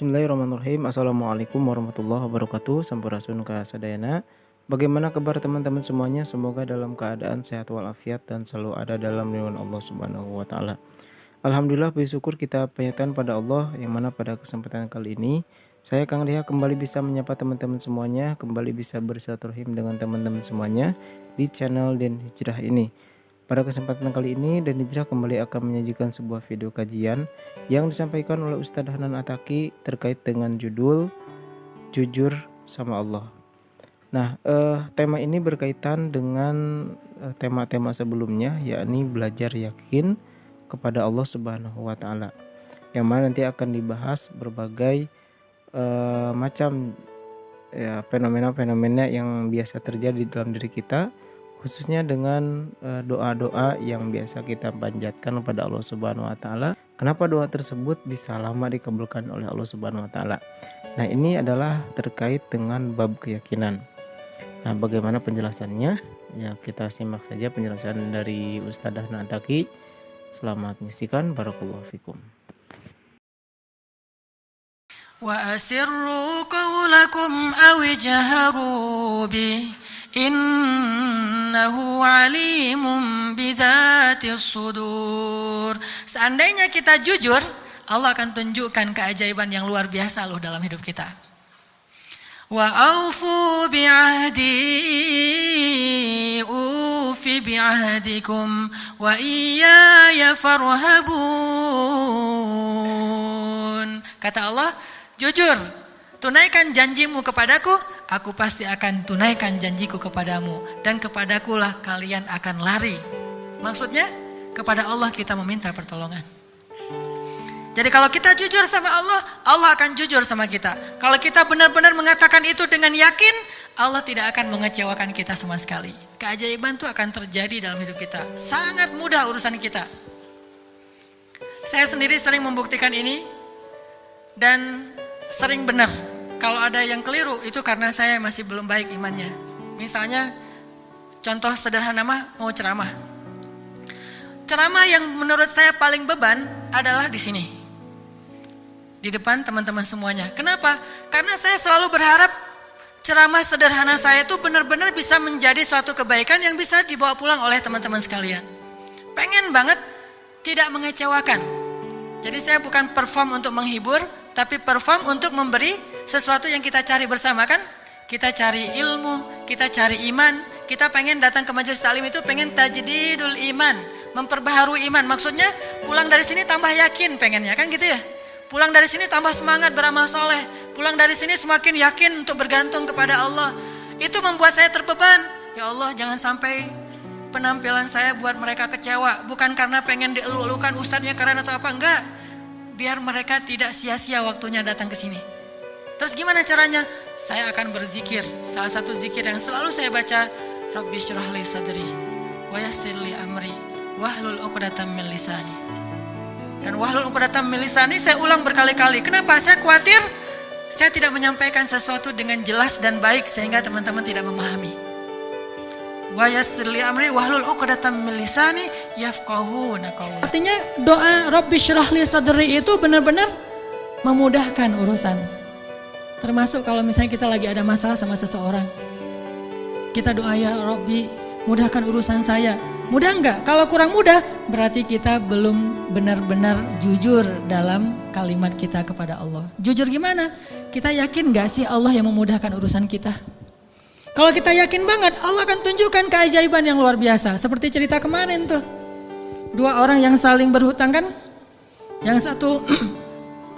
Bismillahirrahmanirrahim. Assalamualaikum warahmatullahi wabarakatuh. Sampurasun kasadayana. Bagaimana kabar teman-teman semuanya? Semoga dalam keadaan sehat walafiat dan selalu ada dalam lindungan Allah Subhanahu wa taala. Alhamdulillah, puji syukur kita panjatkan pada Allah yang mana pada kesempatan kali ini saya Kang Deha kembali bisa menyapa teman-teman semuanya, kembali bisa bersilaturahim dengan teman-teman semuanya di channel Den Hijrah ini. Pada kesempatan kali ini Dan Hijrah kembali akan menyajikan sebuah video kajian yang disampaikan oleh Ustadz Hanan Ataki terkait dengan judul Jujur sama Allah. Nah, tema ini berkaitan dengan tema-tema sebelumnya, yakni belajar yakin kepada Allah Subhanahu wa taala. Yang mana nanti akan dibahas berbagai macam ya, fenomena-fenomena yang biasa terjadi dalam diri kita, khususnya dengan doa-doa yang biasa kita panjatkan kepada Allah Subhanahu wa taala. Kenapa doa tersebut bisa lama dikabulkan oleh Allah Subhanahu wa taala? Nah, ini adalah terkait dengan bab keyakinan. Nah, bagaimana penjelasannya? Ya, kita simak saja penjelasan dari Ustadz Hanan Ataki. Selamat menyaksikan, barakallahu fikum. Wa asirru qawlakum aw ijharu bih innahu alimun bidzatis sudur. Seandainya kita jujur, Allah akan tunjukkan keajaiban yang luar biasa loh dalam hidup kita. Wa aufu bi'ahdi ufi bi'ahdikum wa iyaya farhabun. Kata Allah, jujur, tunaikan janjimu kepadaku, aku pasti akan tunaikan janjiku kepadamu, dan kepadakulah kalian akan lari. Maksudnya, kepada Allah kita meminta pertolongan. Jadi kalau kita jujur sama Allah, Allah akan jujur sama kita. Kalau kita benar-benar mengatakan itu dengan yakin, Allah tidak akan mengecewakan kita sama sekali. Keajaiban itu akan terjadi dalam hidup kita. Sangat mudah urusan kita. Saya sendiri sering membuktikan ini, dan sering benar. Kalau ada yang keliru, itu karena saya masih belum baik imannya. Misalnya, contoh sederhana mau ceramah. Ceramah yang menurut saya paling beban adalah di sini. Di depan teman-teman semuanya. Kenapa? Karena saya selalu berharap ceramah sederhana saya itu benar-benar bisa menjadi suatu kebaikan yang bisa dibawa pulang oleh teman-teman sekalian. Pengen banget tidak mengecewakan. Jadi saya bukan perform untuk menghibur, tapi perform untuk memberi sesuatu yang kita cari bersama kan. Kita cari ilmu, kita cari iman. Kita pengen datang ke majelis taklim itu pengen tajdidul iman, memperbaharui iman. Maksudnya pulang dari sini tambah yakin pengennya kan gitu ya. Pulang dari sini tambah semangat beramal soleh. Pulang dari sini semakin yakin untuk bergantung kepada Allah. Itu membuat saya terbeban. Ya Allah, jangan sampai penampilan saya buat mereka kecewa. Bukan karena pengen dielu-elukan ustadznya keren atau apa, enggak. Biar mereka tidak sia-sia waktunya datang ke sini. Terus gimana caranya? Saya akan berzikir. Salah satu zikir yang selalu saya baca, Rabbi syrah li sadri wa yassir li amri wahlul 'uqdatam min lisani. Dan wahlul 'uqdatam min lisani saya ulang berkali-kali. Kenapa? Saya khawatir saya tidak menyampaikan sesuatu dengan jelas dan baik sehingga teman-teman tidak memahami. Wa yassir li amri wahlul 'uqdatam min lisani yafqahuna qawli. Artinya doa Rabbi syrah li sadri itu benar-benar memudahkan urusan. Termasuk kalau misalnya kita lagi ada masalah sama seseorang. Kita doa, ya Rabbi, mudahkan urusan saya. Mudah enggak? Kalau kurang mudah, berarti kita belum benar-benar jujur dalam kalimat kita kepada Allah. Jujur gimana? Kita yakin enggak sih Allah yang memudahkan urusan kita? Kalau kita yakin banget, Allah akan tunjukkan keajaiban yang luar biasa. Seperti cerita kemarin tuh. Dua orang yang saling berhutang kan? Yang satu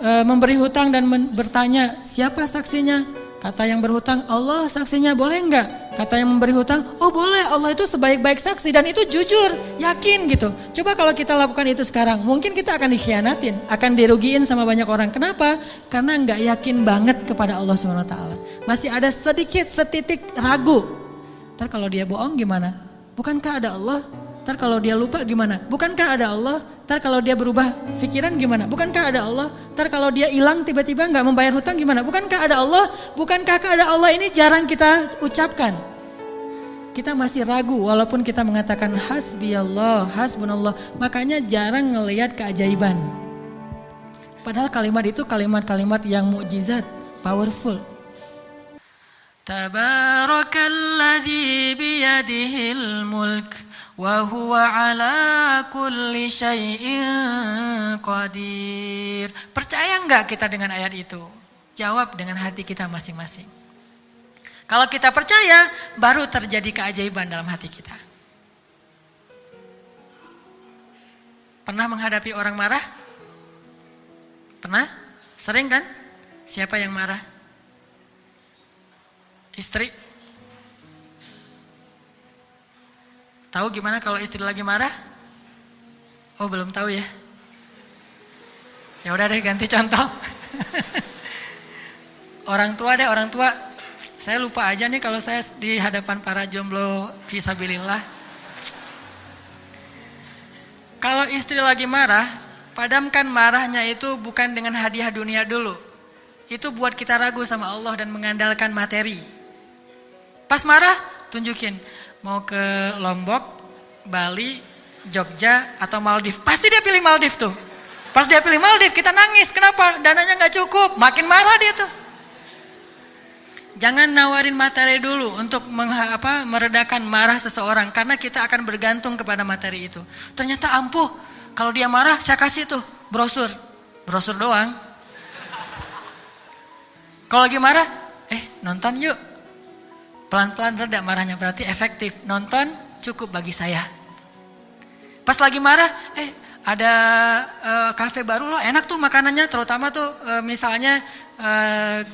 memberi hutang dan bertanya, siapa saksinya? Kata yang berhutang, Allah saksinya, boleh enggak? Kata yang memberi hutang, oh boleh, Allah itu sebaik-baik saksi. Dan itu jujur, yakin gitu. Coba kalau kita lakukan itu sekarang, mungkin kita akan dikhianatin, akan dirugiin sama banyak orang. Kenapa? Karena enggak yakin banget kepada Allah SWT. Masih ada sedikit, setitik ragu. Ntar kalau dia bohong gimana? Bukankah ada Allah? Ntar kalau dia lupa gimana? Bukankah ada Allah? Ntar kalau dia berubah pikiran gimana? Bukankah ada Allah? Ntar kalau dia hilang tiba-tiba gak membayar hutang gimana? Bukankah ada Allah? Bukankah ada Allah? Ini jarang kita ucapkan. Kita masih ragu walaupun kita mengatakan hasbiyallah, hasbunallah. Makanya jarang ngelihat keajaiban. Padahal kalimat itu kalimat-kalimat yang mukjizat, powerful. Tabarakalladzi biyadihil mulk wa huwa ala kulli syai'in qadir. Percaya enggak kita dengan ayat itu? Jawab dengan hati kita masing-masing. Kalau kita percaya, baru terjadi keajaiban dalam hati kita. Pernah menghadapi orang marah? Pernah? Sering kan? Siapa yang marah? Istri. Tahu gimana kalau istri lagi marah? Oh, belum tahu ya. Ya udah deh, ganti contoh. Orang tua deh, orang tua. Saya lupa aja nih kalau saya di hadapan para jomblo fisabilillah. Kalau istri lagi marah, padamkan marahnya itu bukan dengan hadiah dunia dulu. Itu buat kita ragu sama Allah dan mengandalkan materi. Pas marah, tunjukin. Mau ke Lombok, Bali, Jogja, atau Maldives. Pasti dia pilih Maldives tuh. Pas dia pilih Maldives, kita nangis. Kenapa? Dananya gak cukup. Makin marah dia tuh. Jangan nawarin materi dulu untuk meredakan marah seseorang. Karena kita akan bergantung kepada materi itu. Ternyata ampuh. Kalau dia marah, saya kasih tuh brosur. Brosur doang. Kalau lagi marah, nonton yuk. Pelan-pelan reda marahnya, berarti efektif. Nonton cukup bagi saya. Pas lagi marah, ada kafe baru loh, enak tuh makanannya, terutama tuh misalnya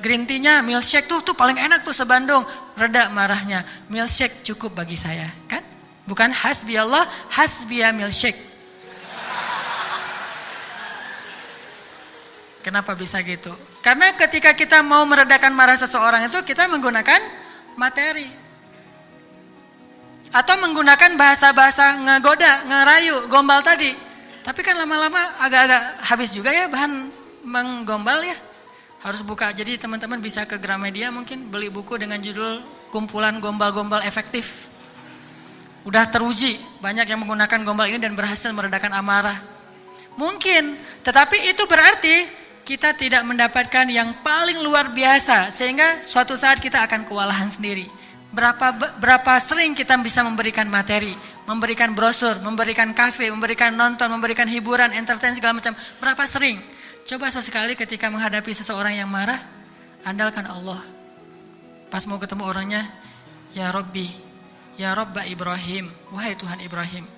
green tea-nya, milkshake tuh paling enak tuh se-Bandung. Reda marahnya, milkshake cukup bagi saya, kan? Bukan hasbi Allah, hasbiya milkshake. Kenapa bisa gitu? Karena ketika kita mau meredakan marah seseorang itu kita menggunakan materi. Atau menggunakan bahasa-bahasa ngegoda, ngerayu, gombal tadi. Tapi kan lama-lama agak-agak habis juga ya bahan menggombal ya. Harus buka. Jadi teman-teman bisa ke Gramedia mungkin beli buku dengan judul Kumpulan Gombal-Gombal Efektif. Udah teruji banyak yang menggunakan gombal ini dan berhasil meredakan amarah. Mungkin, tetapi itu berarti kita tidak mendapatkan yang paling luar biasa sehingga suatu saat kita akan kewalahan sendiri. Berapa sering kita bisa memberikan materi, memberikan brosur, memberikan kafe, memberikan nonton, memberikan hiburan, entertain segala macam. Berapa sering? Coba sesekali ketika menghadapi seseorang yang marah, andalkan Allah. Pas mau ketemu orangnya, ya Rabbi, ya Rabba Ibrahim, wahai Tuhan Ibrahim,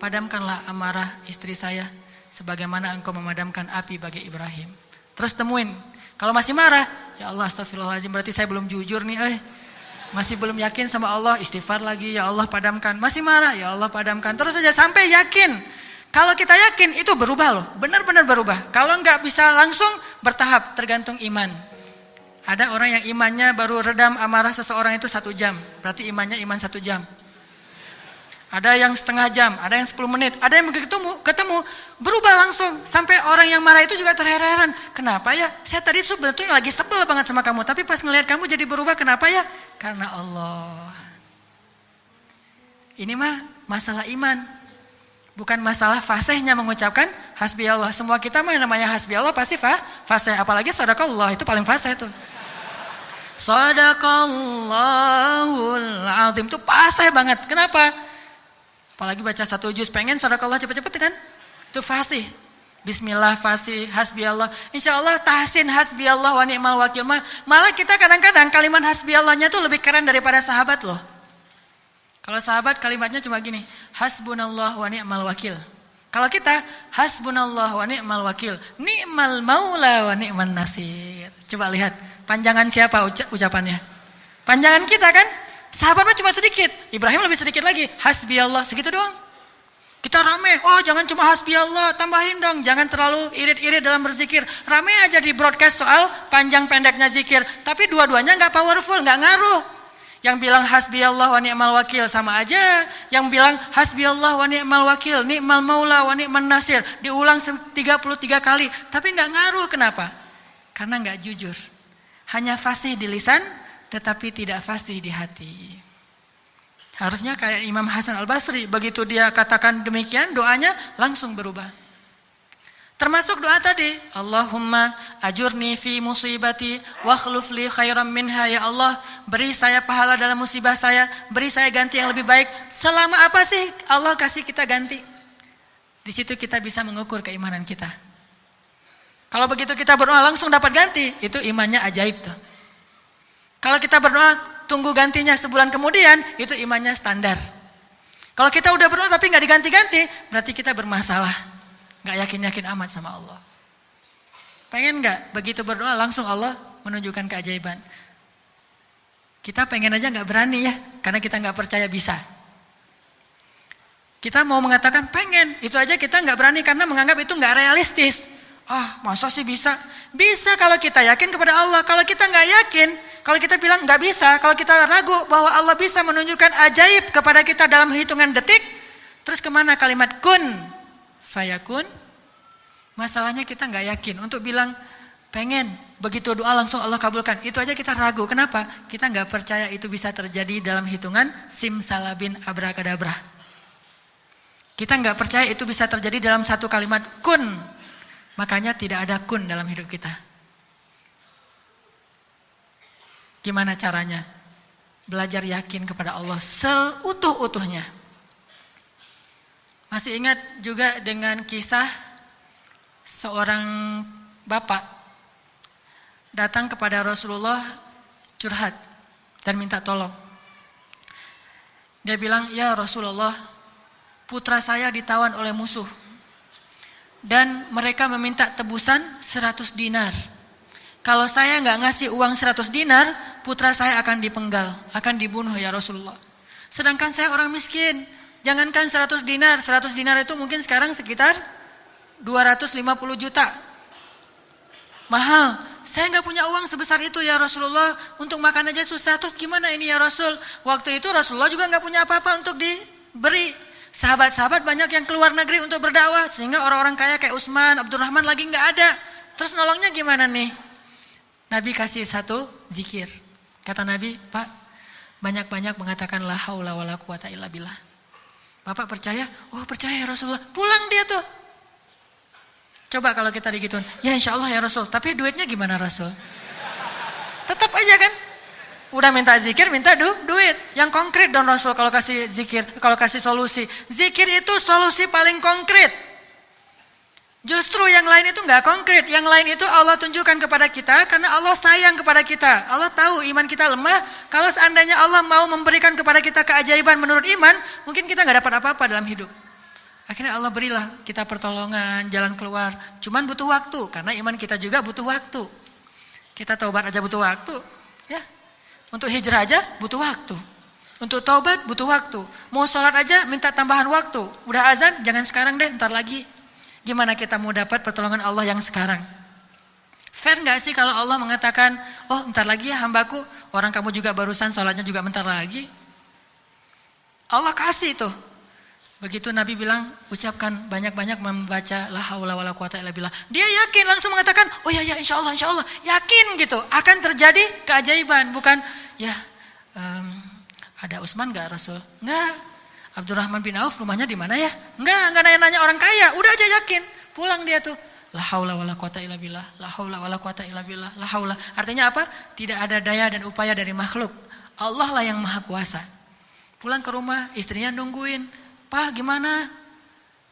padamkanlah amarah istri saya sebagaimana engkau memadamkan api bagi Ibrahim. Terus temuin, kalau masih marah, ya Allah astagfirullahaladzim, berarti saya belum jujur nih, masih belum yakin sama Allah, istighfar lagi, ya Allah padamkan. Masih marah, ya Allah padamkan. Terus saja sampai yakin. Kalau kita yakin itu berubah loh, benar-benar berubah. Kalau nggak bisa langsung bertahap, tergantung iman. Ada orang yang imannya baru redam amarah seseorang itu 1 jam, berarti imannya iman 1 jam. Ada yang setengah jam, ada yang 10 menit, ada yang ketemu berubah langsung. Sampai orang yang marah itu juga terheran-heran. Kenapa ya? Saya tadi sebetulnya lagi sebel banget sama kamu, tapi pas ngelihat kamu jadi berubah, kenapa ya? Karena Allah. Ini mah masalah iman. Bukan masalah fasihnya mengucapkan hasbi Allah. Semua kita mah namanya hasbi Allah pasti fasih. Apalagi sadaqallah, itu paling fasih tuh. Sadaqallahul azim, itu fasih banget. Kenapa? Apalagi baca 1 juz, pengen sadaqallah cepet-cepet kan? Itu fasih. Bismillah fasih, hasbi Allah. Insya Allah tahsin hasbi Allah wa ni'mal wakil. Malah kita kadang-kadang kalimat hasbi Allahnya tuh lebih keren daripada sahabat loh. Kalau sahabat kalimatnya cuma gini, hasbunallah wa ni'mal wakil. Kalau kita, hasbunallah wa ni'mal wakil. Ni'mal maula wa ni'man nasir. Coba lihat, panjangan siapa ucapannya? Panjangan kita kan? Sahabat mah cuma sedikit, Ibrahim lebih sedikit lagi, hasbi Allah, segitu doang. Kita rame, jangan cuma hasbi Allah, tambahin dong, jangan terlalu irit-irit dalam berzikir. Rame aja di broadcast soal panjang pendeknya zikir, tapi dua-duanya gak powerful, gak ngaruh. Yang bilang hasbi Allah wa ni'mal wakil sama aja, yang bilang hasbi Allah wa ni'mal wakil, ni'mal maula wa ni'man nasir, diulang 33 kali, tapi gak ngaruh. Kenapa? Karena gak jujur. Hanya fasih di lisan, tetapi tidak fasih di hati. Harusnya kayak Imam Hasan Al-Basri, begitu dia katakan demikian, doanya langsung berubah. Termasuk doa tadi, Allahumma ajurni fi musibati wa akhluf li khairan minha. Ya Allah, beri saya pahala dalam musibah saya, beri saya ganti yang lebih baik. Selama apa sih Allah kasih kita ganti? Di situ kita bisa mengukur keimanan kita. Kalau begitu kita berdoa langsung dapat ganti, itu imannya ajaib tuh. Kalau kita berdoa tunggu gantinya sebulan kemudian, itu imannya standar. Kalau kita udah berdoa tapi nggak diganti-ganti, berarti kita bermasalah. Gak yakin-yakin amat sama Allah. Pengen gak begitu berdoa langsung Allah menunjukkan keajaiban? Kita pengen aja gak berani ya, karena kita gak percaya bisa. Kita mau mengatakan pengen, itu aja kita gak berani karena menganggap itu gak realistis. Masa sih bisa? Bisa kalau kita yakin kepada Allah. Kalau kita gak yakin, kalau kita bilang gak bisa, kalau kita ragu bahwa Allah bisa menunjukkan ajaib kepada kita dalam hitungan detik, terus kemana kalimat kun fayakun? Masalahnya kita nggak yakin untuk bilang pengen, begitu doa langsung Allah kabulkan. Itu aja kita ragu. Kenapa? Kita nggak percaya itu bisa terjadi dalam hitungan simsalabin abrakadabra. Kita nggak percaya itu bisa terjadi dalam satu kalimat kun. Makanya tidak ada kun dalam hidup kita. Gimana caranya? Belajar yakin kepada Allah seutuh-utuhnya. Masih ingat juga dengan kisah seorang bapak datang kepada Rasulullah curhat dan minta tolong. Dia bilang, "Ya Rasulullah, putra saya ditawan oleh musuh dan mereka meminta tebusan 100 dinar. Kalau saya nggak ngasih uang 100 dinar, putra saya akan dipenggal, akan dibunuh ya Rasulullah. Sedangkan saya orang miskin. Jangankan 100 dinar, 100 dinar itu mungkin sekarang sekitar 250 juta. Mahal, saya nggak punya uang sebesar itu ya Rasulullah, untuk makan aja susah, terus gimana ini ya Rasul?" Waktu itu Rasulullah juga nggak punya apa-apa untuk diberi. Sahabat-sahabat banyak yang keluar negeri untuk berdakwah, sehingga orang-orang kaya kayak Utsman, Abdurrahman lagi nggak ada. Terus nolongnya gimana nih? Nabi kasih satu zikir. Kata Nabi, "Pak, banyak-banyak mengatakan la haula wala quwata illa billah." Bapak percaya? Oh percaya ya Rasulullah. Pulang dia tuh. Coba kalau kita digituin, ya insya Allah ya Rasul. Tapi duitnya gimana Rasul? Tetap aja kan? Udah minta zikir, minta duit. Yang konkret dong Rasul kalau kasih zikir, kalau kasih solusi. Zikir itu solusi paling konkret. Justru yang lain itu nggak konkret. Yang lain itu Allah tunjukkan kepada kita karena Allah sayang kepada kita. Allah tahu iman kita lemah. Kalau seandainya Allah mau memberikan kepada kita keajaiban menurut iman, mungkin kita nggak dapat apa-apa dalam hidup. Akhirnya Allah berilah kita pertolongan, jalan keluar. Cuman butuh waktu, karena iman kita juga butuh waktu. Kita taubat aja butuh waktu, ya. Untuk hijrah aja butuh waktu. Untuk taubat butuh waktu. Mau sholat aja minta tambahan waktu. Udah azan, jangan sekarang deh, ntar lagi. Gimana kita mau dapat pertolongan Allah yang sekarang? Fair nggak sih kalau Allah mengatakan, oh bentar lagi ya hambaku, orang kamu juga barusan sholatnya juga bentar lagi. Allah kasih tuh. Begitu Nabi bilang, ucapkan banyak-banyak membaca la haula wala quwata illa billah. Dia yakin langsung mengatakan, oh ya insya Allah, yakin gitu akan terjadi keajaiban. Bukan ya ada Utsman nggak Rasul? Nggak. Abdurrahman bin Auf rumahnya di mana ya? Enggak nanya-nanya orang kaya, udah aja yakin. Pulang dia tuh. La haula wala quwata illa billah, la haula wala quwata illa billah, la haula. Artinya apa? Tidak ada daya dan upaya dari makhluk. Allah lah yang maha kuasa. Pulang ke rumah, istrinya nungguin. "Pak, gimana?"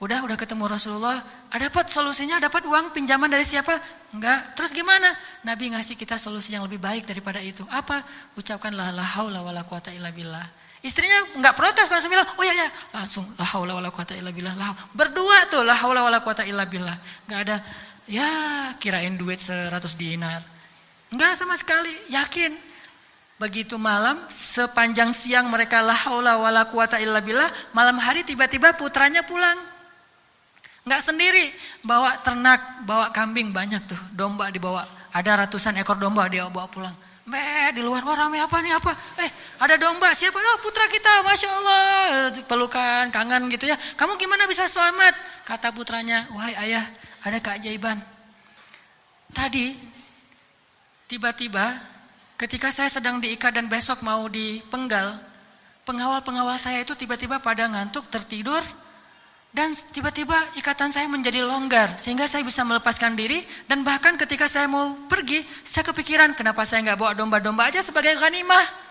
Udah ketemu Rasulullah. Dapat solusinya, dapat uang pinjaman dari siapa? Enggak. Terus gimana? Nabi ngasih kita solusi yang lebih baik daripada itu. Apa? Ucapkanlah la haula wala quwata illa billah. Istrinya enggak protes, langsung bilang, "Oh ya, langsung la haula wala quwata illa billah." Berdua tuh la haula wala quwata illa billah. Enggak ada ya kirain duit 100 dinar. Enggak sama sekali, yakin. Begitu malam, sepanjang siang mereka la haula wala quwata illa billah, malam hari tiba-tiba putranya pulang. Enggak sendiri, bawa ternak, bawa kambing banyak tuh, domba dibawa. Ada ratusan ekor domba dia bawa pulang. Di luar, wah rame apa nih apa? Ada domba, siapa? Oh putra kita, Masya Allah. Pelukan, kangen gitu ya. Kamu gimana bisa selamat? Kata putranya, wahai ayah, ada keajaiban. Tadi, tiba-tiba, ketika saya sedang diikat dan besok mau dipenggal, pengawal-pengawal saya itu tiba-tiba pada ngantuk, tertidur. Dan tiba-tiba ikatan saya menjadi longgar sehingga saya bisa melepaskan diri, dan bahkan ketika saya mau pergi, saya kepikiran kenapa saya nggak bawa domba-domba aja sebagai ghanimah.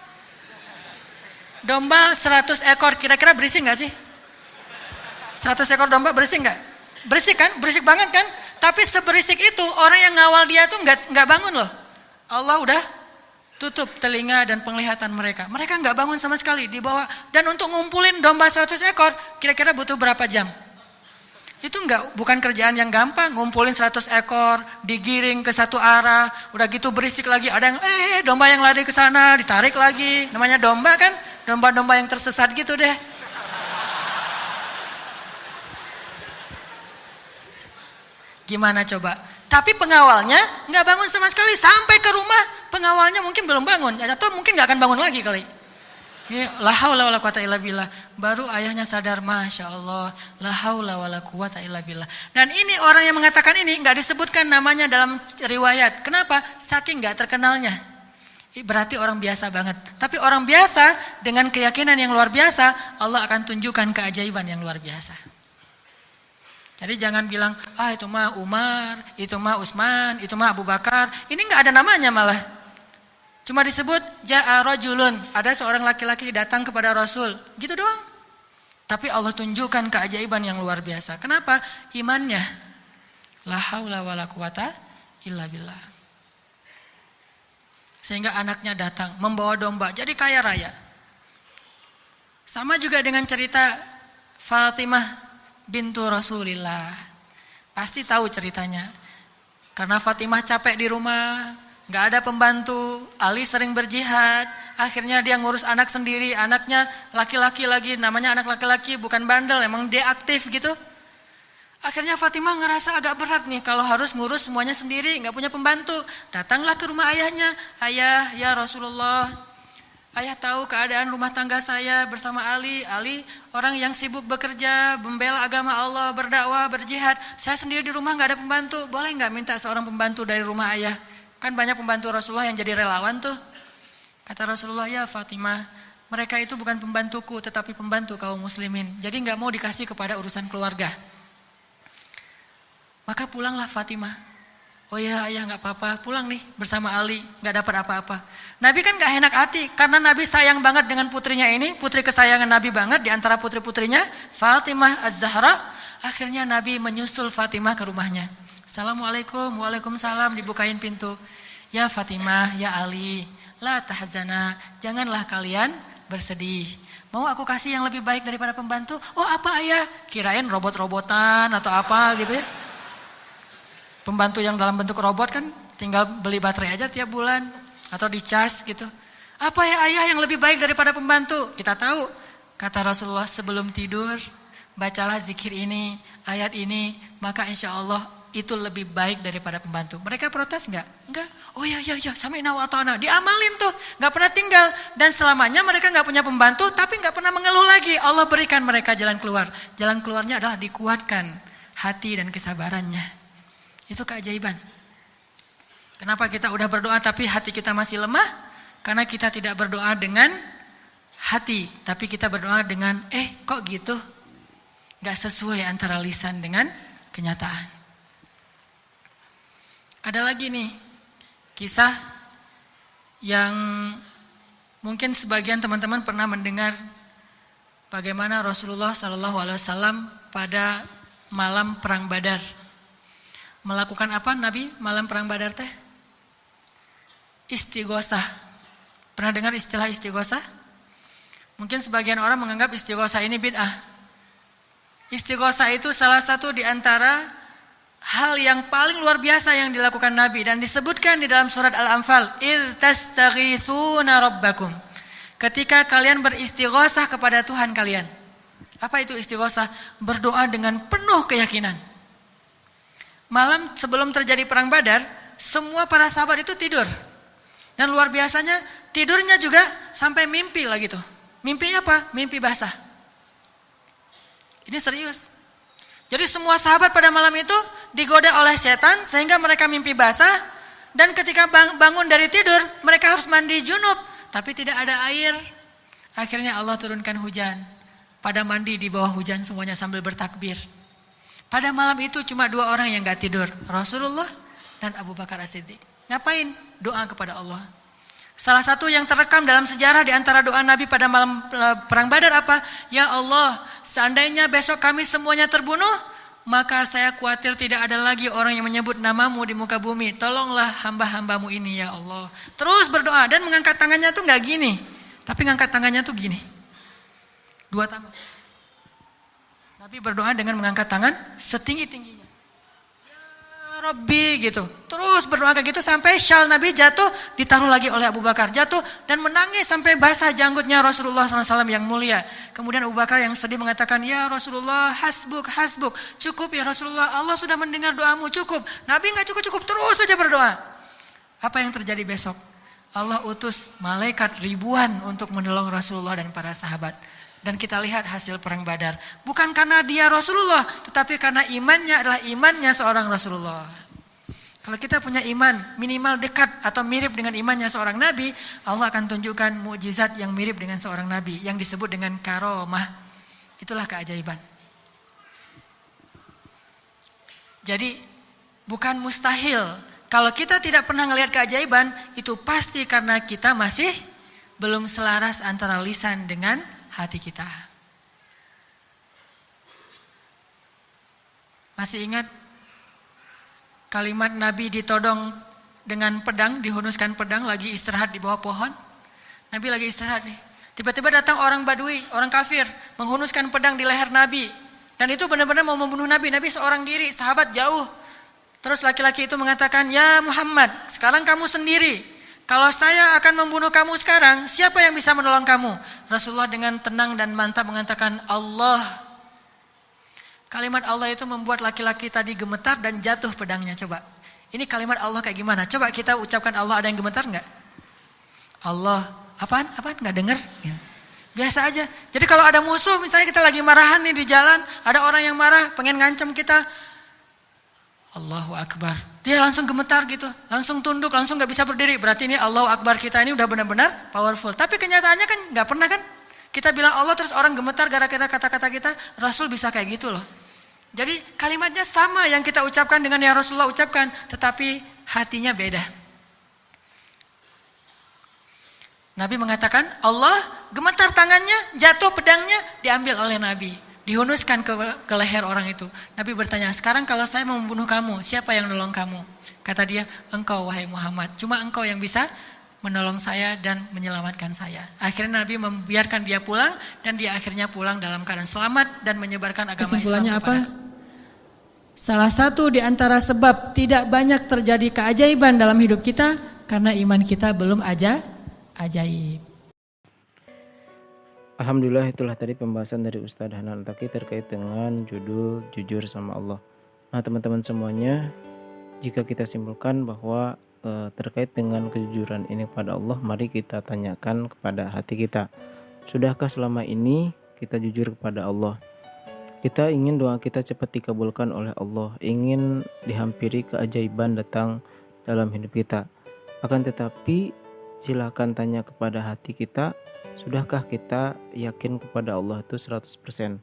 Domba 100 ekor kira-kira berisik nggak sih? 100 ekor domba berisik nggak? Berisik kan? Berisik banget kan? Tapi seberisik itu orang yang ngawal dia tuh nggak bangun loh. Allah udah tutup telinga dan penglihatan mereka. Mereka nggak bangun sama sekali, dibawa. Dan untuk ngumpulin domba 100 ekor, kira-kira butuh berapa jam? Itu bukan kerjaan yang gampang. Ngumpulin 100 ekor, digiring ke satu arah, udah gitu berisik lagi. Ada yang domba yang lari ke sana, ditarik lagi. Namanya domba kan? Domba-domba yang tersesat gitu deh. Gimana coba? Tapi pengawalnya nggak bangun sama sekali. Sampai ke rumah, pengawalnya mungkin belum bangun. Atau mungkin nggak akan bangun lagi kali. Ya, la haula wala quwata illa billah. Baru ayahnya sadar, Masya Allah, la haula wala quwata illa billah. Dan ini orang yang mengatakan ini nggak disebutkan namanya dalam riwayat. Kenapa? Saking nggak terkenalnya. Berarti orang biasa banget. Tapi orang biasa dengan keyakinan yang luar biasa, Allah akan tunjukkan keajaiban yang luar biasa. Jadi jangan bilang, itu mah Umar, itu mah Utsman, itu mah Abu Bakar. Ini nggak ada namanya malah. Cuma disebut ja'a rajulun, ada seorang laki-laki datang kepada Rasul, gitu doang. Tapi Allah tunjukkan keajaiban yang luar biasa. Kenapa? Imannya. La haula wala quwata illa billah. Sehingga anaknya datang membawa domba, jadi kaya raya. Sama juga dengan cerita Fatimah bintu Rasulillah. Pasti tahu ceritanya. Karena Fatimah capek di rumah, gak ada pembantu, Ali sering berjihad, akhirnya dia ngurus anak sendiri, anaknya laki-laki lagi, namanya anak laki-laki, bukan bandel, emang dia aktif gitu. Akhirnya Fatimah ngerasa agak berat nih kalau harus ngurus semuanya sendiri, gak punya pembantu. Datanglah ke rumah ayahnya, ayah, ya Rasulullah, ayah tahu keadaan rumah tangga saya bersama Ali. Ali orang yang sibuk bekerja, membela agama Allah, berdakwah, berjihad. Saya sendiri di rumah gak ada pembantu, boleh gak minta seorang pembantu dari rumah ayah? Kan banyak pembantu Rasulullah yang jadi relawan tuh. Kata Rasulullah, ya Fatimah, mereka itu bukan pembantuku tetapi pembantu kaum muslimin. Jadi gak mau dikasih kepada urusan keluarga. Maka pulanglah Fatimah. Oh ya ayah gak apa-apa, pulang nih bersama Ali, gak dapat apa-apa. Nabi kan gak enak hati, karena Nabi sayang banget dengan putrinya ini, putri kesayangan Nabi banget, di antara putri-putrinya, Fatimah Az-Zahra. Akhirnya Nabi menyusul Fatimah ke rumahnya. Assalamualaikum, waalaikumsalam, dibukain pintu. Ya Fatimah, ya Ali, la tahzana, janganlah kalian bersedih. Mau aku kasih yang lebih baik daripada pembantu? Oh apa ayah? Kirain robot-robotan atau apa gitu ya. Pembantu yang dalam bentuk robot kan tinggal beli baterai aja tiap bulan atau dicas gitu. Apa ya ayah yang lebih baik daripada pembantu? Kita tahu, kata Rasulullah, sebelum tidur bacalah zikir ini, ayat ini, maka insya Allah itu lebih baik daripada pembantu. Mereka protes enggak? Enggak. Oh ya, sami'na wa ata'na. Diamalin tuh, enggak pernah tinggal. Dan selamanya mereka enggak punya pembantu, tapi enggak pernah mengeluh lagi. Allah berikan mereka jalan keluar. Jalan keluarnya adalah dikuatkan hati dan kesabarannya. Itu keajaiban. Kenapa kita udah berdoa tapi hati kita masih lemah? Karena kita tidak berdoa dengan hati, tapi kita berdoa dengan kok gitu? Gak sesuai antara lisan dengan kenyataan. Ada lagi nih kisah yang mungkin sebagian teman-teman pernah mendengar bagaimana Rasulullah SAW pada malam perang Badar. Melakukan apa Nabi malam perang Badar teh? Istighosah. Pernah dengar istilah istighosah? Mungkin sebagian orang menganggap istighosah ini bid'ah. Istighosah itu salah satu di antara hal yang paling luar biasa yang dilakukan Nabi dan disebutkan di dalam surat Al-Anfal, "Idz tastaghitsuna rabbakum." Ketika kalian beristighosah kepada Tuhan kalian. Apa itu istighosah? Berdoa dengan penuh keyakinan. Malam sebelum terjadi perang Badar, semua para sahabat itu tidur. Dan luar biasanya tidurnya juga sampai mimpi lah gitu. Mimpinya apa? Mimpi basah. Ini serius. Jadi semua sahabat pada malam itu digoda oleh setan sehingga mereka mimpi basah. Dan ketika bangun dari tidur, mereka harus mandi junub. Tapi tidak ada air. Akhirnya Allah turunkan hujan. pada mandi di bawah hujan semuanya sambil bertakbir. Pada malam itu cuma 2 orang yang gak tidur, Rasulullah dan Abu Bakar As-Siddiq. Ngapain? Doa kepada Allah. Salah satu yang terekam dalam sejarah di antara doa Nabi pada malam perang Badar apa? Ya Allah, seandainya besok kami semuanya terbunuh, maka saya khawatir tidak ada lagi orang yang menyebut namamu di muka bumi. Tolonglah hamba-hambamu ini ya Allah. Terus berdoa dan mengangkat tangannya tuh gak gini. Tapi ngangkat tangannya tuh gini. 2 tangan. Nabi berdoa dengan mengangkat tangan setinggi-tingginya. Ya Rabbi gitu. Terus berdoa kayak gitu sampai syal Nabi jatuh, ditaruh lagi oleh Abu Bakar. Jatuh dan menangis sampai basah janggutnya Rasulullah SAW yang mulia. Kemudian Abu Bakar yang sedih mengatakan, ya Rasulullah hasbuk, hasbuk. Cukup ya Rasulullah, Allah sudah mendengar doamu, cukup. Nabi gak cukup-cukup, terus saja berdoa. Apa yang terjadi besok? Allah utus malaikat ribuan untuk menolong Rasulullah dan para sahabat. Dan kita lihat hasil perang Badar. Bukan karena dia Rasulullah, tetapi karena imannya adalah imannya seorang Rasulullah. Kalau kita punya iman minimal dekat atau mirip dengan imannya seorang Nabi, Allah akan tunjukkan mukjizat yang mirip dengan seorang Nabi yang disebut dengan karomah. Itulah keajaiban. Jadi bukan mustahil. Kalau kita tidak pernah melihat keajaiban, itu pasti karena kita masih belum selaras antara lisan dengan hati kita. Masih ingat kalimat Nabi ditodong dengan pedang, dihunuskan pedang, lagi istirahat di bawah pohon. Nabi lagi istirahat nih. Tiba-tiba datang orang Badui, orang kafir, menghunuskan pedang di leher Nabi. Dan itu benar-benar mau membunuh Nabi. Nabi seorang diri, sahabat jauh. Terus laki-laki itu mengatakan, ya Muhammad, sekarang kamu sendiri. Kalau saya akan membunuh kamu sekarang, siapa yang bisa menolong kamu? Rasulullah dengan tenang dan mantap mengatakan, Allah. Kalimat Allah itu membuat laki-laki tadi gemetar dan jatuh pedangnya. Coba, ini kalimat Allah kayak gimana? Coba kita ucapkan Allah, ada yang gemetar enggak? Allah, apaan? Enggak dengar? Ya. Biasa aja. Jadi kalau ada musuh, misalnya kita lagi marahan nih di jalan, ada orang yang marah, pengen ngancam kita, Allahu Akbar. Dia langsung gemetar gitu, langsung tunduk, langsung gak bisa berdiri. Berarti ini Allahu Akbar kita ini udah benar-benar powerful. Tapi kenyataannya kan gak pernah kan. Kita bilang Allah terus orang gemetar gara-gara kata-kata kita. Rasul bisa kayak gitu loh. Jadi kalimatnya sama yang kita ucapkan dengan yang Rasulullah ucapkan. Tetapi hatinya beda. Nabi mengatakan Allah, gemetar tangannya, jatuh pedangnya, diambil oleh Nabi. Dihunuskan ke leher orang itu. Nabi bertanya, sekarang kalau saya mau membunuh kamu, siapa yang menolong kamu? Kata dia, engkau wahai Muhammad. Cuma engkau yang bisa menolong saya dan menyelamatkan saya. Akhirnya Nabi membiarkan dia pulang dan dia akhirnya pulang dalam keadaan selamat dan menyebarkan agama Islam kepada. Salah satu di antara sebab tidak banyak terjadi keajaiban dalam hidup kita karena iman kita belum ajaib. Alhamdulillah, itulah tadi pembahasan dari Ustadz Hanan Al-Attaqi terkait dengan judul Jujur sama Allah. Nah teman-teman semuanya, jika kita simpulkan bahwa terkait dengan kejujuran ini pada Allah, mari kita tanyakan kepada hati kita. Sudahkah selama ini kita jujur kepada Allah? Kita ingin doa kita cepat dikabulkan oleh Allah, ingin dihampiri keajaiban datang dalam hidup kita. Akan tetapi silakan tanya kepada hati kita, sudahkah kita yakin kepada Allah itu 100%?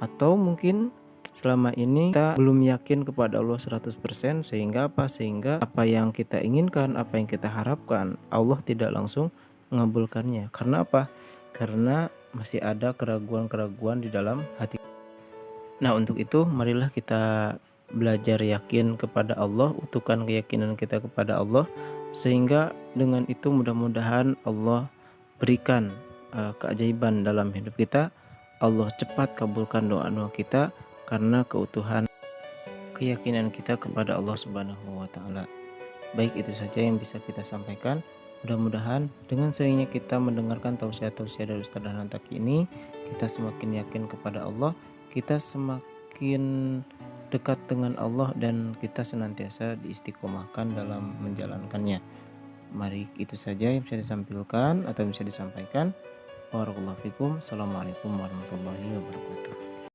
Atau mungkin selama ini kita belum yakin kepada Allah 100%, sehingga apa? Sehingga apa yang kita inginkan, apa yang kita harapkan, Allah tidak langsung mengabulkannya. Karena apa? Karena masih ada keraguan-keraguan di dalam hati. Nah untuk itu marilah kita belajar yakin kepada Allah, utuhkan keyakinan kita kepada Allah, sehingga dengan itu mudah-mudahan Allah berikan keajaiban dalam hidup kita. Allah cepat kabulkan doa-doa kita karena keutuhan keyakinan kita kepada Allah Subhanahu wa taala. Baik, itu saja yang bisa kita sampaikan. Mudah-mudahan dengan seringnya kita mendengarkan tausiah-tausiah dari Ustadz Hanan Al-Attaqi ini, kita semakin yakin kepada Allah, kita semakin dekat dengan Allah, dan kita senantiasa diistiqomahkan dalam menjalankannya. Mari itu saja yang bisa disampaikan atau bisa disampaikan. Barakallahu fikum. Assalamualaikum warahmatullahi wabarakatuh.